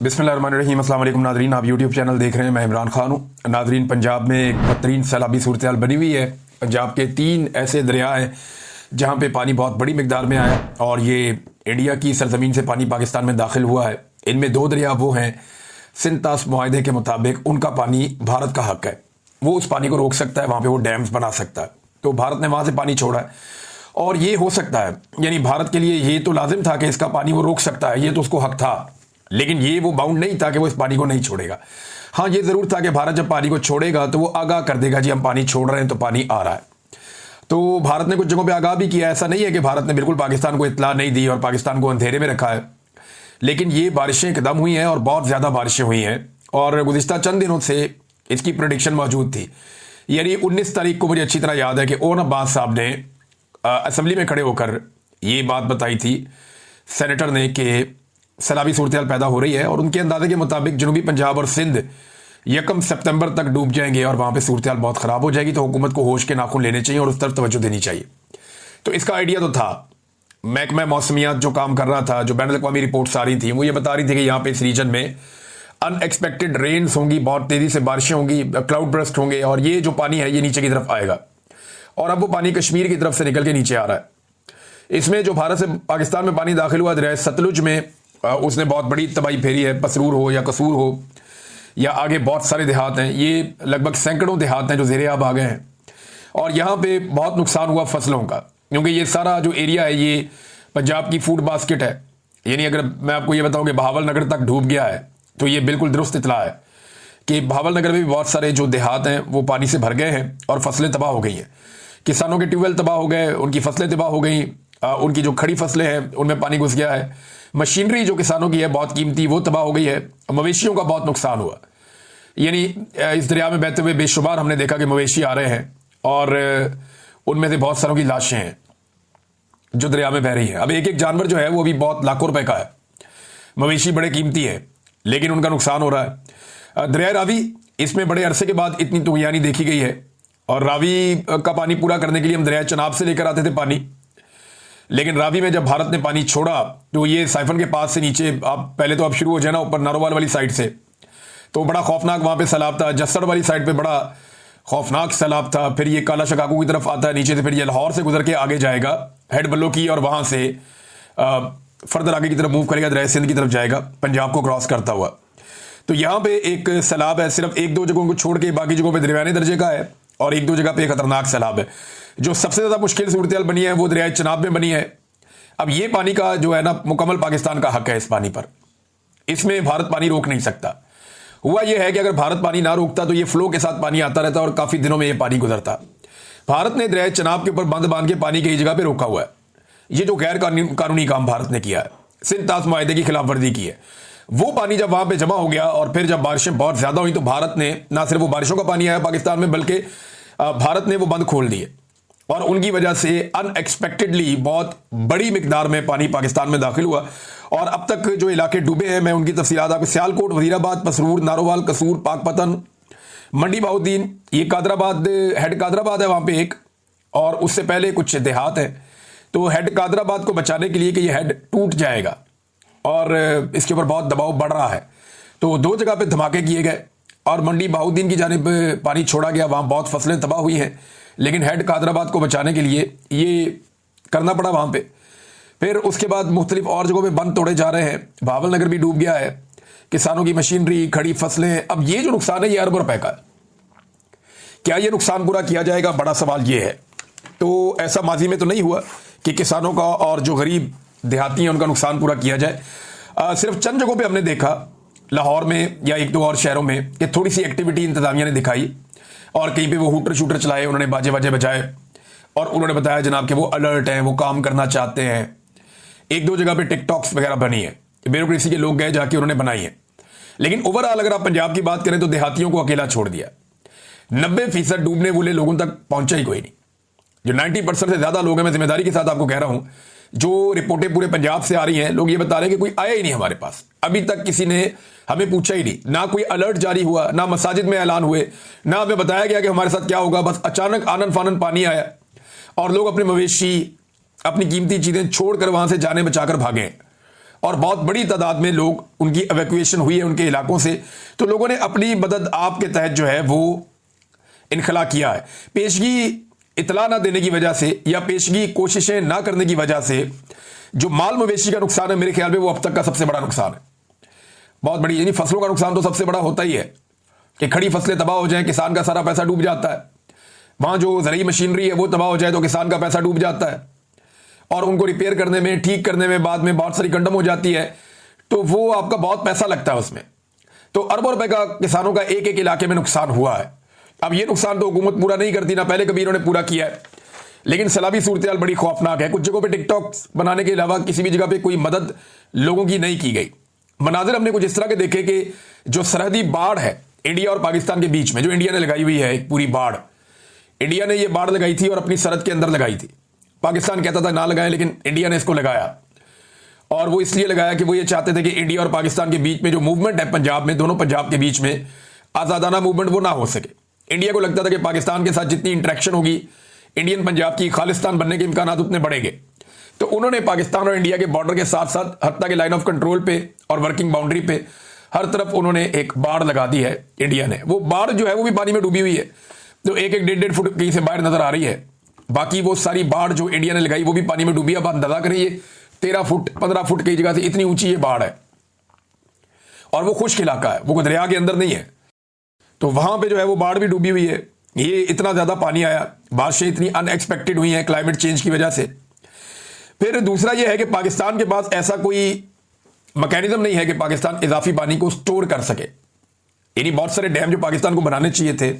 बिस्मिल्लाहिर्रहमानिर्रहीम। अस्सलाम वालेकुम नादरीन, आप यूट्यूब चैनल देख रहे हैं। मैं इमरान खान हूँ। नादरीन, पंजाब में एक बदतरीन सैलाबी सूरत हाल बनी हुई है। पंजाब के 3 ऐसे दरिया हैं जहाँ पे पानी बहुत बड़ी मिकदार में आया और ये इंडिया की सरजमीन से पानी पाकिस्तान में दाखिल हुआ है। इनमें 2 दरिया वो हैं सिंध तास मुआहदे के मुताबिक उनका पानी भारत का हक है, वो उस पानी को रोक सकता है, वहाँ पर वो डैम्स बना सकता है। तो भारत ने वहाँ से पानी छोड़ा है और ये हो सकता है, यानी भारत के लिए ये तो लाजिम था कि इसका पानी वो रोक सकता है, ये तो उसको हक था, लेकिन ये वो बाउंड नहीं था कि वो इस पानी को नहीं छोड़ेगा। हाँ, ये जरूर था कि भारत जब पानी को छोड़ेगा तो वो आगाह कर देगा, जी हम पानी छोड़ रहे हैं तो पानी आ रहा है। तो भारत ने कुछ जगहों पे आगाह भी किया। ऐसा नहीं है कि भारत ने बिल्कुल पाकिस्तान को इत्तला नहीं दी और पाकिस्तान को अंधेरे में रखा है, लेकिन ये बारिशें एकदम हुई हैं और बहुत ज़्यादा बारिशें हुई हैं और गुज़िश्ता चंद दिनों से इसकी प्रेडिक्शन मौजूद थी। यानी 19 तारीख को मुझे अच्छी तरह याद है कि ओन अब्बास साहब ने असम्बली में खड़े होकर ये बात बताई थी, सेनेटर ने, कि सैलाबी सूरत हाल पैदा हो रही है और उनके अंदाजे के मुताबिक जनूबी पंजाब और सिंध 1 सितंबर तक डूब जाएंगे और वहां पे सूरत हाल बहुत ख़राब हो जाएगी। तो हुकूमत को होश के नाखून लेने चाहिए और उस तरफ तवज्जो देनी चाहिए। तो इसका आइडिया तो था। महकमा मौसमियात जो काम कर रहा था, जो बैनुल अक़वामी रिपोर्ट्स आ रही थी, वो ये बता रही थी कि यहाँ पे इस रीजन में अनएक्सपेक्टेड रेन्स होंगी, बहुत तेज़ी से बारिशें होंगी, क्लाउड बर्स्ट होंगे और ये जो पानी है ये नीचे की तरफ आएगा और अब वो पानी कश्मीर की तरफ से निकल के नीचे आ रहा है। इसमें जो भारत से पाकिस्तान में पानी दाखिल हुआ दरिया सतलुज में, उसने बहुत बड़ी तबाही फेरी है। पसरूर हो या कसूर हो या आगे बहुत सारे देहात हैं, ये लगभग सैकड़ों देहात हैं जो ज़ेरे आब आ गए हैं और यहाँ पे बहुत नुकसान हुआ फसलों का, क्योंकि ये सारा जो एरिया है ये पंजाब की फूड बास्केट है। यानी अगर मैं आपको ये बताऊं कि बहावल नगर तक डूब गया है तो ये बिल्कुल दुरुस्त इतला है कि बहावल नगर में भी बहुत सारे जो देहात हैं वो पानी से भर गए हैं और फसलें तबाह हो गई हैं। किसानों के ट्यूबवेल तबाह हो गए, उनकी फसलें तबाह हो गई, उनकी जो खड़ी फसलें हैं उनमें पानी घुस गया है। मशीनरी जो किसानों की है बहुत कीमती, वो तबाह हो गई है। मवेशियों का बहुत नुकसान हुआ। यानी इस दरिया में बहते हुए बेशुमार हमने देखा कि मवेशी आ रहे हैं और उनमें से बहुत सारों की लाशें हैं जो दरिया में बह रही हैं। अब एक एक जानवर जो है वो भी बहुत लाखों रुपए का है। मवेशी बड़े कीमती है लेकिन उनका नुकसान हो रहा है। दरिया रावी, इसमें बड़े अरसे के बाद इतनी तुगयानी देखी गई है और रावी का पानी पूरा करने के लिए हम दरिया चनाब से लेकर आते थे पानी, लेकिन रावी में जब भारत ने पानी छोड़ा तो ये साइफन के पास से नीचे, आप पहले तो आप शुरू हो जाए ना ऊपर नारोवाल वाली साइड से, तो बड़ा खौफनाक वहां पे सैलाब था। जस्सड़ वाली साइड पे बड़ा खौफनाक सैलाब था। फिर ये काला शकाकू की तरफ आता है नीचे से, फिर ये लाहौर से गुजर के आगे जाएगा हेड बल्लो की और वहां से फर्दर आगे की तरफ मूव करेगा, दरिया सिंध की तरफ जाएगा पंजाब को क्रॉस करता हुआ। तो यहाँ पे एक सैलाब है, सिर्फ 1-2 जगहों को छोड़ के बाकी जगहों पर दरमियाने दर्जे का है और 1-2 जगह पे खतरनाक सैलाब है। जो सबसे ज्यादा मुश्किल सूरत हाल बनी है वो दरिया चनाब में बनी है। अब ये पानी का जो है ना, मुकम्मल पाकिस्तान का हक है इस पानी पर, इसमें भारत पानी रोक नहीं सकता। हुआ यह है कि अगर भारत पानी ना रोकता तो ये फ्लो के साथ पानी आता रहता और काफी दिनों में ये पानी गुजरता। भारत ने दरिया चनाब के ऊपर बंद बांध के पानी कई जगह पे रोका हुआ है। ये जो गैर कानूनी काम भारत ने किया है, सिंध तास मुआहदे की खिलाफ वर्जी की है, वो पानी जब वहां पे जमा हो गया और फिर जब बारिशें बहुत ज्यादा हुई तो भारत ने ना सिर्फ वो बारिशों का पानी आया पाकिस्तान में, बल्कि भारत ने वो बंद खोल दिए और उनकी वजह से अनएक्सपेक्टेडली बहुत बड़ी मिकदार में पानी पाकिस्तान में दाखिल हुआ और अब तक जो इलाके डूबे हैं मैं उनकी तफसीलात आपको, सियालकोट, वजीराबाद, पसरूर, नारोवाल, कसूर, पाकपतन, मंडी बहाउद्दीन, ये कादराबाद, हेड कादराबाद है वहां पे एक, और उससे पहले कुछ देहात है। तो हेड कादराबाद को बचाने के लिए कि ये हेड टूट जाएगा और इसके ऊपर बहुत दबाव बढ़ रहा है, तो 2 जगह पे धमाके किए गए और मंडी बहाउद्दीन की जानिब पानी छोड़ा गया, वहां बहुत फसलें तबाह हुई हैं, लेकिन हेड कादराबाद को बचाने के लिए ये करना पड़ा वहां पे। फिर उसके बाद मुख्तलिफ और जगहों पे बंद तोड़े जा रहे हैं। बहावल नगर भी डूब गया है, किसानों की मशीनरी, खड़ी फसलें। अब ये जो नुकसान है ये अरबों रुपए का है। क्या ये नुकसान पूरा किया जाएगा, बड़ा सवाल ये है। तो ऐसा माजी में तो नहीं हुआ कि किसानों का और जो गरीब देहाती हैं उनका नुकसान पूरा किया जाए। सिर्फ चंद जगहों पर हमने देखा, लाहौर में या 1-2 और शहरों में, कि थोड़ी सी एक्टिविटी इंतजामिया ने दिखाई और कहीं पे वो हूटर शूटर चलाए, उन्होंने बाजे बाजे बजाए और उन्होंने बताया जनाब कि वो अलर्ट हैं, वो काम करना चाहते हैं। 1-2 जगह पे टिकटॉक्स वगैरह बनी है, ब्यूरोक्रेसी के लोग गए जाके उन्होंने बनाई है, लेकिन ओवरऑल अगर आप पंजाब की बात करें तो देहातियों को अकेला छोड़ दिया। 90% डूबने वाले लोगों तक पहुंचा ही कोई नहीं। जो 90% से ज्यादा लोग हैं, मैं जिम्मेदारी के साथ आपको कह रहा हूं, जो रिपोर्टें पूरे पंजाब से आ रही हैं, लोग ये बता रहे हैं कि कोई आया ही नहीं हमारे पास, अभी तक किसी ने हमें पूछा ही नहीं, ना कोई अलर्ट जारी हुआ, ना मसाजिद में ऐलान हुए, ना हमें बताया गया कि हमारे साथ क्या होगा। बस अचानक आनन फानन पानी आया और लोग अपने मवेशी, अपनी कीमती चीजें छोड़कर वहां से जाने बचाकर भागे और बहुत बड़ी तादाद में लोग उनकी एवैक्यूएशन हुई है उनके इलाकों से। तो लोगों ने अपनी मदद आपके तहत जो है वो इनखला किया है। पेशगी इतला ना देने की वजह से या पेशगी कोशिशें ना करने की वजह से जो माल मवेशी का नुकसान है, मेरे ख्याल में वो अब तक का सबसे बड़ा नुकसान है, बहुत बड़ी। यानी फसलों का नुकसान तो सबसे बड़ा होता ही है कि खड़ी फसलें तबाह हो जाए, किसान का सारा पैसा डूब जाता है। वहां जो ज़रूरी मशीनरी है वो तबाह हो जाए तो किसान का पैसा डूब जाता है, और उनको रिपेयर करने में, ठीक करने में बाद में बहुत सारी कंडम हो जाती है, तो वो आपका बहुत पैसा लगता है उसमें। तो अरबों रुपए का किसानों का एक एक इलाके में नुकसान हुआ है। अब ये नुकसान तो हुकूमत पूरा नहीं करती, ना पहले कभी इन्होंने पूरा किया है, लेकिन सैलाबी सूरत बड़ी खौफनाक है। कुछ जगहों पे टिकटॉक बनाने के अलावा किसी भी जगह पे कोई मदद लोगों की नहीं की गई। मनाजिर हमने कुछ इस तरह के देखे कि जो सरहदी बाढ़ है इंडिया और पाकिस्तान के बीच में, जो इंडिया ने लगाई हुई है एक पूरी बाढ़, इंडिया ने ये बाढ़ लगाई थी और अपनी सरहद के अंदर लगाई थी। पाकिस्तान कहता था ना लगाएं, लेकिन इंडिया ने इसको लगाया, और वो इसलिए लगाया कि वो ये चाहते थे कि इंडिया और पाकिस्तान के बीच में जो मूवमेंट है पंजाब में, दोनों पंजाब के बीच में आज़ादाना मूवमेंट वो ना हो सके। इंडिया को लगता था कि पाकिस्तान के साथ जितनी इंटरेक्शन होगी इंडियन पंजाब की खालिस्तान बनने के इम्कान उतने बढ़ेंगे। तो उन्होंने पाकिस्तान और इंडिया के बॉर्डर के साथ साथ हत्ता के लाइन ऑफ कंट्रोल पे और वर्किंग बाउंड्री पे हर तरफ उन्होंने एक बाढ़ लगा दी है इंडिया ने। वो बाढ़ जो है वो भी पानी में डूबी हुई है, तो एक एक 1.5 फुट कहीं से बाहर नजर आ रही है। बाकी वो सारी बाढ़ जो इंडिया ने लगाई वो भी पानी में डूबी है। अब अंदाजा करिए 13 फुट 15 फुट की जगह से इतनी ऊंची ये बाढ़ है, और वो खुश्क इलाका है, वो दरिया के अंदर नहीं है। तो वहां पे जो है वो बाढ़ भी डूबी हुई है। ये इतना ज्यादा पानी आया, बारिशें इतनी अनएक्सपेक्टेड हुई हैं क्लाइमेट चेंज की वजह से। फिर दूसरा ये है कि पाकिस्तान के पास ऐसा कोई मैकेनिज्म नहीं है कि पाकिस्तान इजाफी पानी को स्टोर कर सके। यानी बहुत सारे डैम जो पाकिस्तान को बनाने चाहिए थे,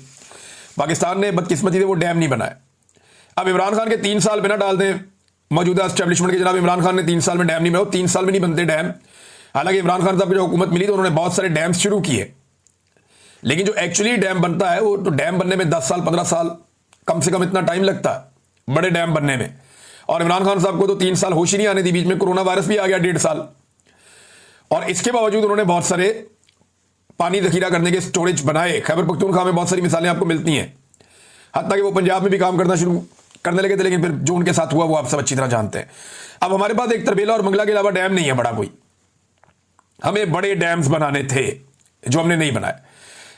पाकिस्तान ने बदकिस्मती से वो डैम नहीं बनाए। अब इमरान खान के 3 साल बिना डाल दें मौजूदा एस्टेब्लिशमेंट के, जनाब इमरान खान ने 3 साल में डैम नहीं बनाए, 3 साल में नहीं बनते डैम। हालांकि इमरान खान साहब को जो हुकूमत मिली तो उन्होंने बहुत सारे डैम शुरू किए, लेकिन जो एक्चुअली डैम बनता है वो तो डैम बनने में 10 साल 15 साल कम से कम इतना टाइम लगता है बड़े डैम बनने में। और इमरान खान साहब को तो 3 साल होश ही नहीं आने दी, बीच में कोरोना वायरस भी आ गया 1.5 साल, और इसके बावजूद उन्होंने बहुत सारे पानी जखीरा करने के स्टोरेज बनाए। खैबर पख्तूनख्वा में बहुत सारी मिसालें आपको मिलती हैं, हत्ता कि वो पंजाब में भी काम करना शुरू करने लगे थे, लेकिन फिर जो उनके साथ हुआ वो आप सब अच्छी तरह जानते हैं। अब हमारे पास एक तरबेला और मंगला के अलावा डैम नहीं है बड़ा कोई। हमें बड़े डैम्स बनाने थे जो हमने नहीं बनाए।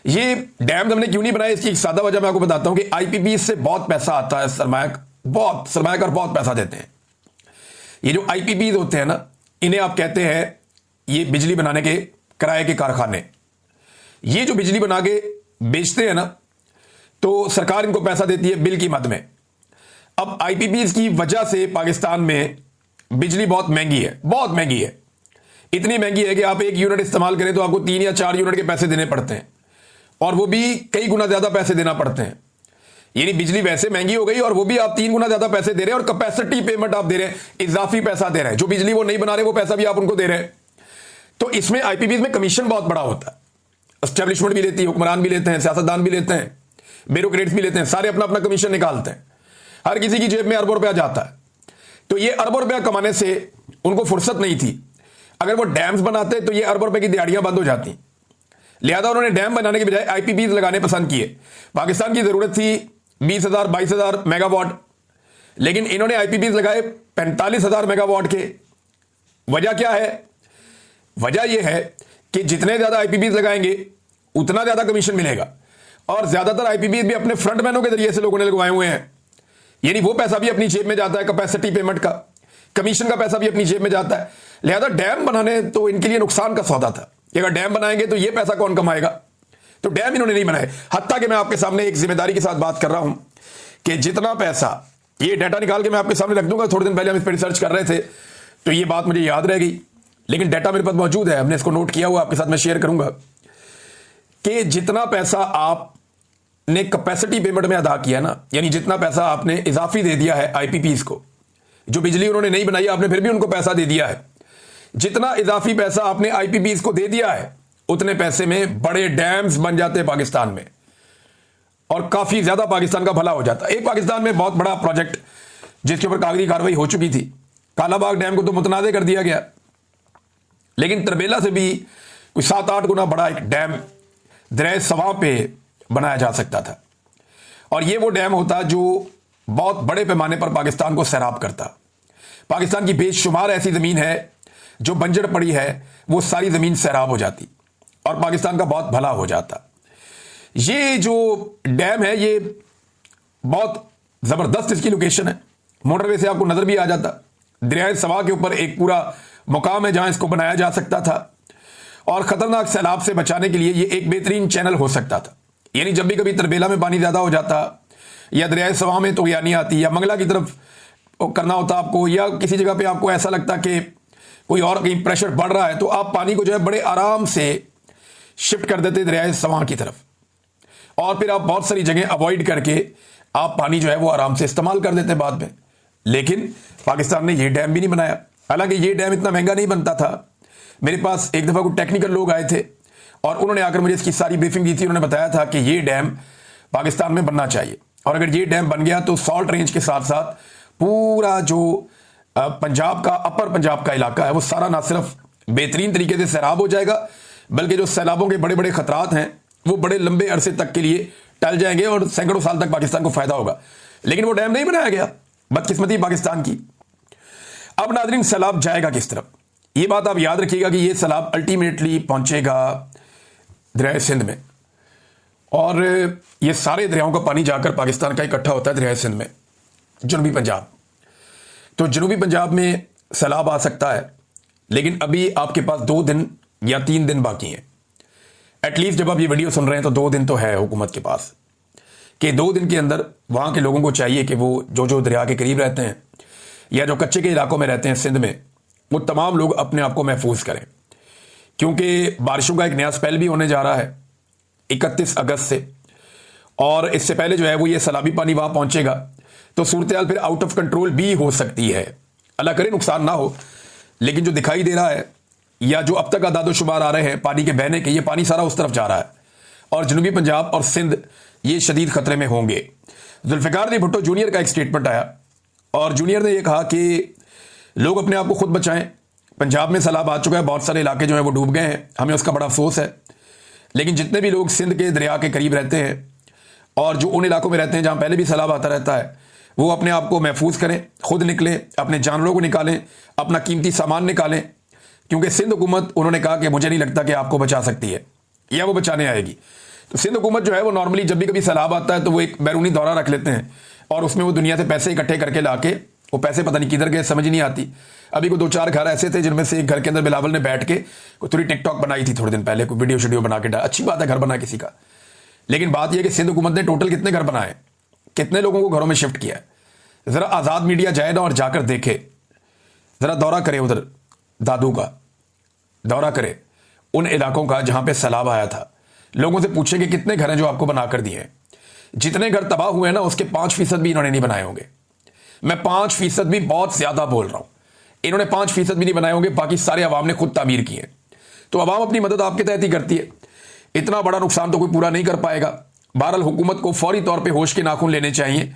ये डैम हमने क्यों नहीं बनाए, इसकी एक सादा वजह मैं आपको बताता हूं कि आईपीपी से बहुत पैसा आता है, सरमायाकार बहुत पैसा देते हैं। ये जो आईपीपी होते हैं ना, इन्हें आप कहते हैं ये बिजली बनाने के किराए के कारखाने। ये जो बिजली बना के बेचते हैं ना, तो सरकार इनको पैसा देती है बिल की मद में। अब आईपीपी की वजह से पाकिस्तान में बिजली बहुत महंगी है, बहुत महंगी है। इतनी महंगी है कि आप 1 यूनिट इस्तेमाल करें तो आपको 3 या 4 यूनिट के पैसे देने पड़ते हैं, और वो भी कई गुना ज्यादा पैसे देना पड़ते हैं। यानी बिजली वैसे महंगी हो गई और वो भी आप 3 गुना ज्यादा पैसे दे रहे हैं, और कैपेसिटी पेमेंट आप दे रहे हैं, इजाफी पैसा दे रहे हैं। जो बिजली वो नहीं बना रहे वो पैसा भी आप उनको दे रहे हैं। तो इसमें आईपीपी में कमीशन बहुत बड़ा होता है। एस्टेब्लिशमेंट भी लेती है, हुक्मरान भी लेते हैं, सियासतदान भी लेते हैं, ब्यूरोक्रेट्स भी लेते हैं, सारे अपना अपना कमीशन निकालते हैं। हर किसी की जेब में अरबों रुपया जाता है। तो ये अरबों रुपया कमाने से उनको फुर्सत नहीं थी। अगर वो डैम्स बनाते तो ये अरबों रुपए की दिहाड़ियां बंद हो जाती। लिहाजा उन्होंने डैम बनाने के बजाय आईपीपी लगाने पसंद किए। पाकिस्तान की जरूरत थी 20,000 22,000 मेगावाट, लेकिन इन्होंने आईपीपी लगाए 45,000 मेगावाट के। वजह क्या है? वजह यह है कि जितने ज्यादा आईपीपी लगाएंगे उतना ज्यादा कमीशन मिलेगा, और ज्यादातर आईपीपी भी अपने फ्रंटमैनों के जरिए से लोगों ने लगवाए हुए हैं। यानी वो पैसा भी अपनी जेब में जाता है, कैपेसिटी पेमेंट का, कमीशन का पैसा भी अपनी जेब में जाता है। लिहाजा डैम बनाने तो इनके लिए नुकसान का सौदा था कि अगर डैम बनाएंगे तो ये पैसा कौन कमाएगा। तो डैम इन्होंने नहीं बनाए। हत्ता कि मैं आपके सामने एक जिम्मेदारी के साथ बात कर रहा हूं कि जितना पैसा, ये डाटा निकाल के मैं आपके सामने रख दूंगा, थोड़े दिन पहले हम इस पर रिसर्च कर रहे थे तो ये बात मुझे याद रह गई, लेकिन डाटा मेरे पास मौजूद है, हमने इसको नोट किया हुआ, आपके साथ मैं शेयर करूंगा कि जितना पैसा आपने कैपेसिटी पेमेंट में अदा किया ना, यानी जितना पैसा आपने इजाफी दे दिया है आईपीपीज को, जो बिजली उन्होंने नहीं बनाई आपने फिर भी उनको पैसा दे दिया है, जितना इजाफी पैसा आपने आईपीपीज को दे दिया है उतने पैसे में बड़े डैम्स बन जाते हैं पाकिस्तान में, और काफी ज्यादा पाकिस्तान का भला हो जाता है। एक पाकिस्तान में बहुत बड़ा प्रोजेक्ट जिसके ऊपर कागजी कार्रवाई हो चुकी थी, कालाबाग डैम को तो मुतनाज़े कर दिया गया, लेकिन तरबेला से भी कोई 7-8 गुना बड़ा एक डैम दरिया सवा पे बनाया जा सकता था, और ये वो डैम होता जो बहुत बड़े पैमाने पर पाकिस्तान को सैराब करता। पाकिस्तान की बेशुमार ऐसी जमीन है जो बंजर पड़ी है वो सारी ज़मीन सैराब हो जाती और पाकिस्तान का बहुत भला हो जाता। ये जो डैम है ये बहुत ज़बरदस्त इसकी लोकेशन है, मोटरवे से आपको नज़र भी आ जाता। दरियाए सवा के ऊपर एक पूरा मुकाम है जहां इसको बनाया जा सकता था और ख़तरनाक सैलाब से बचाने के लिए ये एक बेहतरीन चैनल हो सकता था। यानी जब भी कभी तरबेला में पानी ज़्यादा हो जाता या दरियाए सवा में तो यानी आती या मंगला की तरफ करना होता आपको, या किसी जगह पे आपको ऐसा लगता कि कोई और कहीं प्रेशर बढ़ रहा है, तो आप पानी को जो है बड़े आराम से शिफ्ट कर देते दरियाए सवा की तरफ और फिर आप बहुत सारी जगह अवॉइड करके आप पानी जो है वो आराम से इस्तेमाल कर देते बाद में। लेकिन पाकिस्तान ने ये डैम भी नहीं बनाया। हालांकि ये डैम इतना महंगा नहीं बनता था। मेरे पास एक दफ़ा कुछ टेक्निकल लोग आए थे और उन्होंने आकर मुझे इसकी सारी ब्रीफिंग दी थी। उन्होंने बताया था कि ये डैम पाकिस्तान में बनना चाहिए और अगर ये डैम बन गया तो सॉल्ट रेंज के साथ साथ पूरा जो पंजाब का अपर पंजाब का इलाका है वो सारा ना सिर्फ बेहतरीन तरीके से सैराब हो जाएगा बल्कि जो सैलाबों के बड़े बड़े खतरात हैं वो बड़े लंबे अरसे तक के लिए टल जाएंगे और सैकड़ों साल तक पाकिस्तान को फायदा होगा। लेकिन वो डैम नहीं बनाया गया, बदकिस्मती पाकिस्तान की। अब नाज़रीन सैलाब जाएगा किस तरफ, ये बात आप याद रखिएगा कि ये सैलाब अल्टीमेटली पहुंचेगा दरिया सिंध में और ये सारे दरियाओं का पानी जाकर पाकिस्तान का इकट्ठा होता है दरिया सिंध में, जनूबी पंजाब। तो जनूबी पंजाब में सैलाब आ सकता है, लेकिन अभी आपके पास 2 दिन या 3 दिन बाकी हैं। एटलीस्ट जब आप ये वीडियो सुन रहे हैं तो 2 दिन तो है हुकूमत के पास कि 2 दिन के अंदर वहां के लोगों को चाहिए कि वो जो दरिया के करीब रहते हैं या जो कच्चे के इलाकों में रहते हैं सिंध में, वो तमाम लोग अपने आप को महफूज करें, क्योंकि बारिशों का एक नया स्पेल भी होने जा रहा है 31 अगस्त से। और इससे पहले जो है वो ये सैलाबी पानी वहां पहुंचेगा तो सूरत हाल फिर आउट ऑफ कंट्रोल भी हो सकती है। अल्लाह करे नुकसान ना हो, लेकिन जो दिखाई दे रहा है या जो अब तक आदादोशुमार आ रहे हैं पानी के बहने के, ये पानी सारा उस तरफ जा रहा है और जनूबी पंजाब और सिंध ये शदीद खतरे में होंगे। जुल्फ़िकार अली भुट्टो जूनियर का एक स्टेटमेंट आया और जूनियर ने यह कहा कि लोग अपने आप को खुद बचाएं। पंजाब में सैलाब आ चुका है, बहुत सारे इलाके जो है वो डूब गए हैं, हमें उसका बड़ा अफसोस है। लेकिन जितने भी लोग सिंध के दरिया के करीब रहते हैं और जो उन इलाकों में रहते हैं जहां पहले भी सैलाब आता रहता है, वो अपने आप को महफूज करें, खुद निकलें, अपने जानवरों को निकालें, अपना कीमती सामान निकालें, क्योंकि सिंध हुकूमत उन्होंने कहा कि मुझे नहीं लगता कि आपको बचा सकती है या वो बचाने आएगी। तो सिंध हुकूमत जो है वो नॉर्मली जब भी कभी सैलाब आता है तो वो एक बैरूनी दौरा रख लेते हैं और उसमें वो दुनिया से पैसे इकट्ठे करके लाके, वो पैसे पता नहीं किधर गए समझ नहीं आती। अभी को 2-4 घर ऐसे थे जिनमें से एक घर के अंदर बिलावल ने बैठ के थोड़ी टिकटॉक बनाई थी थोड़े दिन पहले, कोई वीडियो शीडियो बना के डाला। अच्छी बात है घर बना किसी का, लेकिन बात यह कि सिंध हुकूमत ने टोटल कितने घर बनाए, कितने लोगों को घरों में शिफ्ट किया है। जरा आज़ाद मीडिया जाए ना और जाकर देखे, जरा दौरा करे, उधर दादू का दौरा करे, उन इलाकों का जहां पे सैलाब आया था। लोगों से पूछे कि कितने घर हैं जो आपको बनाकर दिए हैं। जितने घर तबाह हुए हैं ना उसके 5% भी इन्होंने नहीं बनाए होंगे। मैं 5% भी बहुत ज्यादा बोल रहा हूं, इन्होंने 5% भी नहीं बनाए होंगे, बाकी सारे अवाम ने खुद तामीर किए। तो अवाम अपनी मदद आपके तहत ही करती है, इतना बड़ा नुकसान तो कोई पूरा नहीं कर पाएगा। बहरहाल हुकूमत को फौरी तौर पर होश के नाखून लेने चाहिए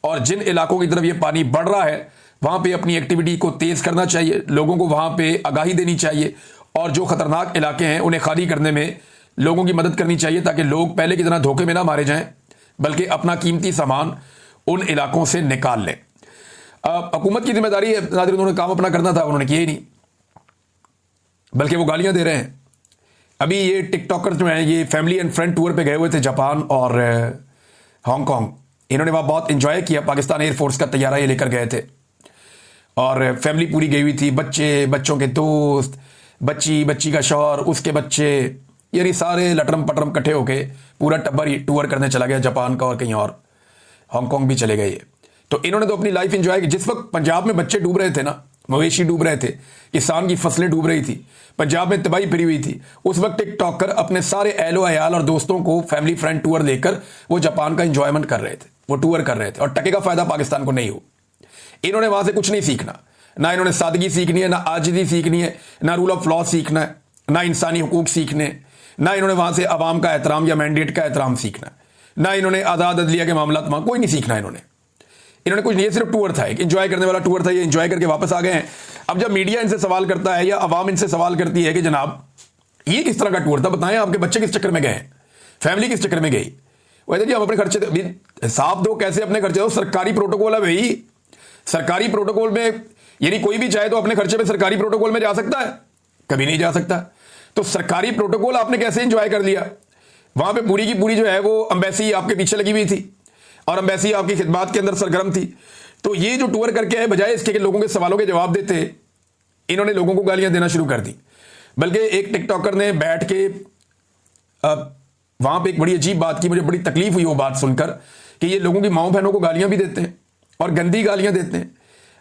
और जिन इलाकों की तरफ ये पानी बढ़ रहा है वहां पे अपनी एक्टिविटी को तेज करना चाहिए, लोगों को वहां पे आगाही देनी चाहिए और जो खतरनाक इलाके हैं उन्हें खाली करने में लोगों की मदद करनी चाहिए ताकि लोग पहले की तरह धोखे में ना मारे जाएं, बल्कि अपना कीमती सामान उन इलाकों से निकाल लें। हुकूमत की जिम्मेदारी है नाज़रीन, उन्होंने काम अपना करना था, उन्होंने किया ही नहीं, बल्कि वो गालियां दे रहे हैं। अभी ये टिकटॉकर जो हैं ये फैमिली एंड फ्रेंड टूर पे गए हुए थे जापान और हांगकांग। इन्होंने वहां बहुत इंजॉय किया, पाकिस्तान एयरफोर्स का तैयारा ये लेकर गए थे और फैमिली पूरी गई हुई थी, बच्चे, बच्चों के दोस्त, बच्ची का शौहर, उसके बच्चे, यानी सारे लटरम पटरम इकट्ठे होके पूरा टब्बर ही टूर करने चला गया जापान का और कहीं और, हांगकांग भी चले गए। तो इन्होंने तो अपनी लाइफ एंजॉय की। जिस वक्त पंजाब में बच्चे डूब रहे थे ना, मवेशी डूब रहे थे, किसान की फसलें डूब रही थी, पंजाब में तबाही फिरी हुई थी, उस वक्त टिकटॉकर अपने सारे अहलो अयाल और दोस्तों को फैमिली फ्रेंड टूर लेकर वो जापान का इंजॉयमेंट कर रहे थे, वो टूर कर रहे थे और टके का फायदा पाकिस्तान को नहीं हो। इन्होंने वहां से कुछ नहीं सीखना, ना इन्होंने सादगी सीखनी है, ना आजिज़ी सीखनी है, ना रूल ऑफ लॉ सीखना है, ना इंसानी हुकूक सीखने, ना इन्होंने वहां से अवाम का एहतराम या मैंडेट का एहतराम सीखना, ना इन्होंने आज़ाद अदलिया के मामला कोई नहीं सीखना। इन्होंने कुछ नहीं, सिर्फ टूर था, एक इंजॉय करने वाला टूर था, ये इंजॉय करके वापस आ गए हैं। अब जब मीडिया इनसे सवाल करता है या अवाम इनसे सवाल करती है कि जनाब ये किस तरह का टूर था, बताएं, आपके बच्चे किस चक्कर में गए, फैमिली किस चक्कर में गई, वैसे जी हम अपने खर्चे हिसाब दो, कैसे अपने खर्चे दो, सरकारी प्रोटोकॉल है भाई, सरकारी प्रोटोकॉल में यानी कोई भी चाहे तो अपने खर्चे पे सरकारी प्रोटोकॉल में जा सकता है? कभी नहीं जा सकता। तो सरकारी प्रोटोकॉल आपने कैसे एंजॉय कर लिया? वहां पे पूरी की पूरी जो है वो एम्बेसी आपके पीछे लगी हुई थी और एम्बेसी आपकी खिदमत के अंदर सरगर्म थी। तो ये जो टूर करके आए, बजाय इसके कि लोगों के सवालों के जवाब देते, इन्होंने लोगों को गालियां देना शुरू कर दी। बल्कि एक टिकटॉकर ने बैठ के वहां पे एक बड़ी अजीब बात की, मुझे बड़ी तकलीफ हुई वो बात सुनकर कि ये लोगों की माओ बहनों को गालियां भी देते हैं और गंदी गालियां देते हैं।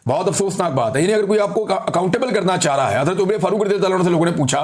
बहुत अफसोसनाक बात है। यानी अगर कोई आपको अकाउंटेबल करना चाह रहा है, हज़रत उमर फारूक रज़ियल्लाहु अन्हु से लोगों ने पूछा